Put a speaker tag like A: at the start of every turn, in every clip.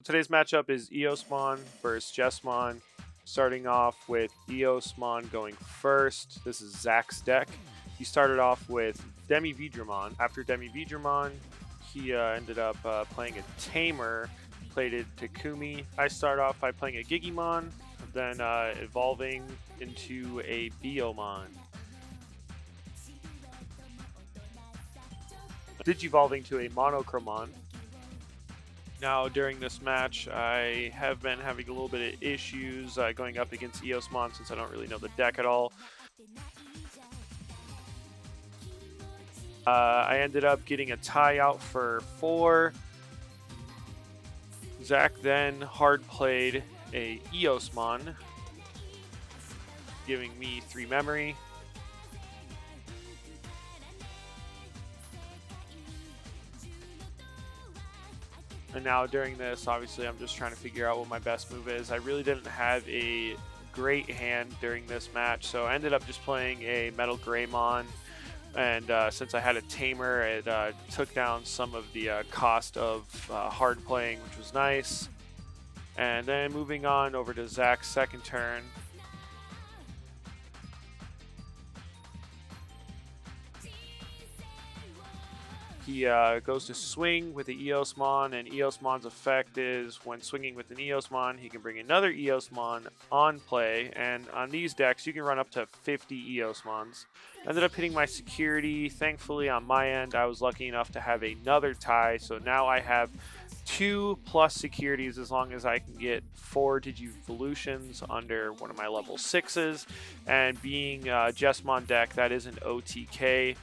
A: Today's matchup is EOSmon versus Jesmon. Starting off with EOSmon going first. This is Zach's deck. He started off with Digimon. After Digimon, he ended up playing a Tamer, played it Takumi. I start off by playing a Gigimon, then evolving into a Biomon. Digivolving to a Monochromon. Now, during this match, I have been having a little bit of issues going up against EOSmon since I don't really know the deck at all. I ended up getting a tie out for 4. Zach then hard played a EOSmon, giving me 3 memory. And now during this, obviously, I'm just trying to figure out what my best move is. I really didn't have a great hand during this match, so I ended up just playing a Metal Greymon. And since I had a Tamer, it took down some of the cost of hard playing, which was nice. And then moving on over to Zach's second turn. He goes to swing with the EOSmon, and EOSmon's effect is when swinging with an EOSmon, he can bring another EOSmon on play. And on these decks, you can run up to 50 EOSmons. Ended up hitting my security. Thankfully, on my end, I was lucky enough to have another tie. So now I have 2+ securities as long as I can get 4 Digivolutions under one of my level 6s. And being Jesmon deck, that is an OTK.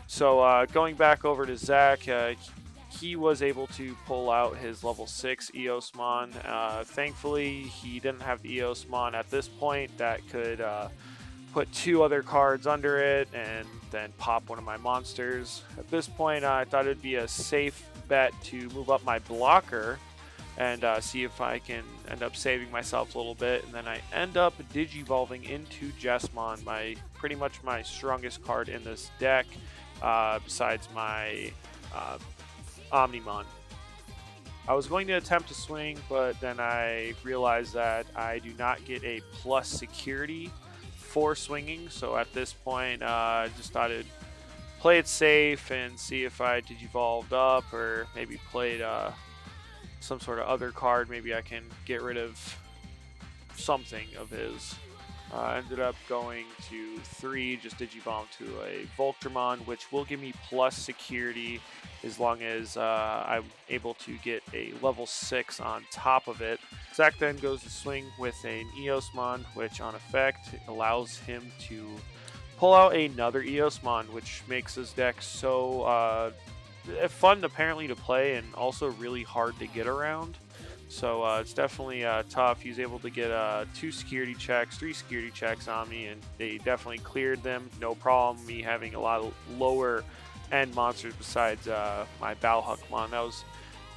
A: So going back over to Zach, he was able to pull out his level 6 EOSmon. Thankfully, he didn't have the EOSmon at this point that could put 2 other cards under it and then pop one of my monsters. At this point, I thought it would be a safe bet to move up my blocker and see if I can end up saving myself a little bit. And then I end up Digivolving into Jesmon, pretty much my strongest card in this deck. Besides my Omnimon. I was going to attempt to swing, but then I realized that I do not get a plus security for swinging. So at this point, I just thought I'd play it safe and see if I Digivolved up or maybe played some sort of other card. Maybe I can get rid of something of his. Ended up going to 3, just Digivolve to a Voltramon, which will give me plus security as long as I'm able to get a level 6 on top of it. Zach then goes to swing with an EOSmon, which on effect allows him to pull out another EOSmon, which makes his deck so fun apparently to play and also really hard to get around. So it's definitely tough. He was able to get 2 security checks, 3 security checks on me, and they definitely cleared them. No problem. Me having a lot of lower end monsters besides my Balhuckmon. That was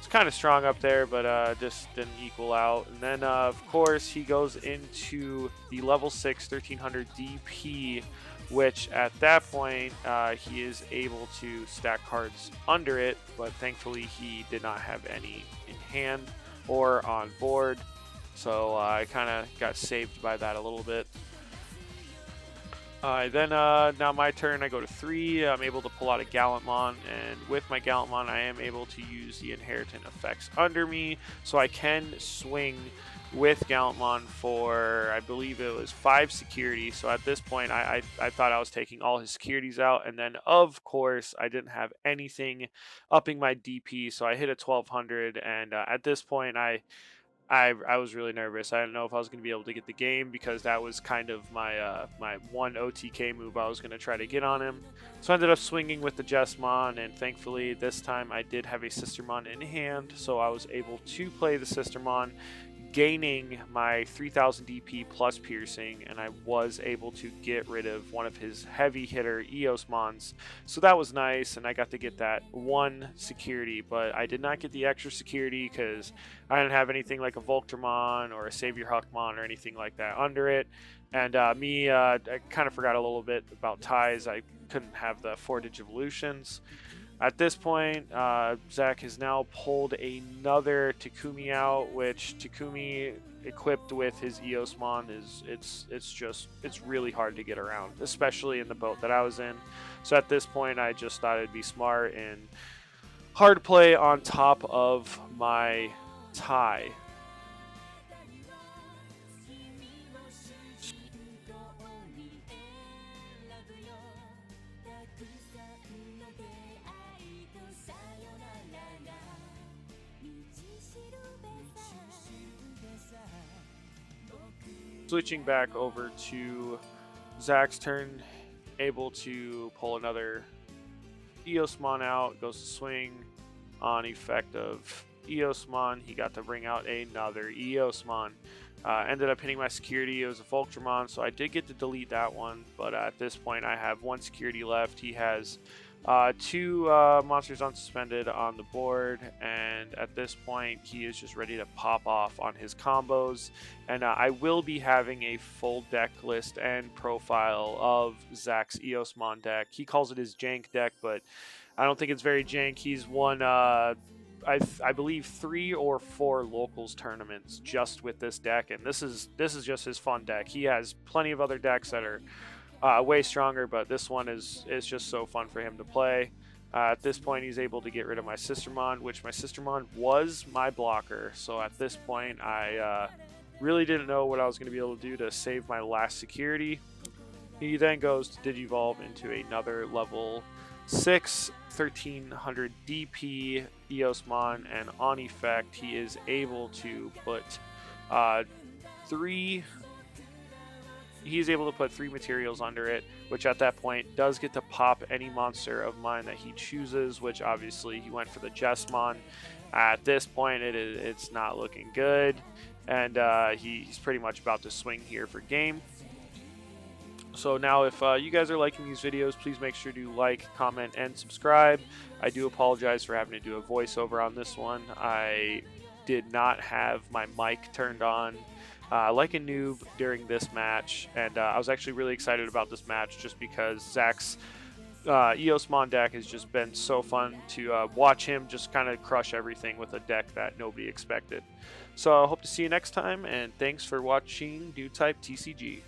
A: kind of strong up there, but just didn't equal out. And then, of course, he goes into the level 6 1300 DP, which at that point he is able to stack cards under it, but thankfully he did not have any in hand or on board, so I kind of got saved by that a little bit. Then now my turn, I go to 3. I'm able to pull out a Gallantmon, and with my Gallantmon I am able to use the inheritance effects under me, so I can swing with Gallantmon for, I believe it was 5 security. So at this point I thought I was taking all his securities out, and then of course I didn't have anything upping my DP, so I hit a 1200, and at this point I was really nervous. I didn't know if I was going to be able to get the game because that was kind of my my one OTK move I was going to try to get on him. So I ended up swinging with the Jesmon, and thankfully this time I did have a Sistermon in hand, so I was able to play the Sistermon, gaining my 3000 DP plus piercing, and I was able to get rid of one of his heavy hitter EOSmons. So that was nice, and I got to get that 1 security, but I did not get the extra security because I didn't have anything like a Voltramon or a Savior Huckmon or anything like that under it. And I kind of forgot a little bit about ties. I couldn't have the 4 Digivolutions. At this point, Zach has now pulled another Takumi out, which Takumi equipped with his EOSmon it's really hard to get around, especially in the boat that I was in. So at this point, I just thought it'd be smart and hard play on top of my tie. Switching back over to Zach's turn, able to pull another EOSmon out, goes to swing on effect of EOSmon. He got to bring out another EOSmon. Ended up hitting my security. It was a Voltramon, so I did get to delete that one, but at this point I have one security left. He has two monsters unsuspended on the board, and at this point he is just ready to pop off on his combos. And I will be having a full deck list and profile of Zach's EOSmon deck. He calls it his jank deck, but I don't think it's very jank. He's won I believe 3 or 4 locals tournaments just with this deck, and this is just his fun deck. He has plenty of other decks that are way stronger, but this one is just so fun for him to play. At this point, he's able to get rid of my Sistermon, which my Sistermon was my blocker. So at this point, I really didn't know what I was going to be able to do to save my last security. He then goes to Digivolve into another level 6 1300 DP EOSmon, and on effect, he is able to put three materials under it, which at that point does get to pop any monster of mine that he chooses, which obviously he went for the Jesmon. At this point, it's not looking good, and he's pretty much about to swing here for game. So now if you guys are liking these videos, please make sure to like, comment, and subscribe. I do apologize for having to do a voiceover on this one. I did not have my mic turned on like a noob during this match, and I was actually really excited about this match just because Zach's EOSmon deck has just been so fun to watch him just kind of crush everything with a deck that nobody expected. So I hope to see you next time, and thanks for watching New Type TCG.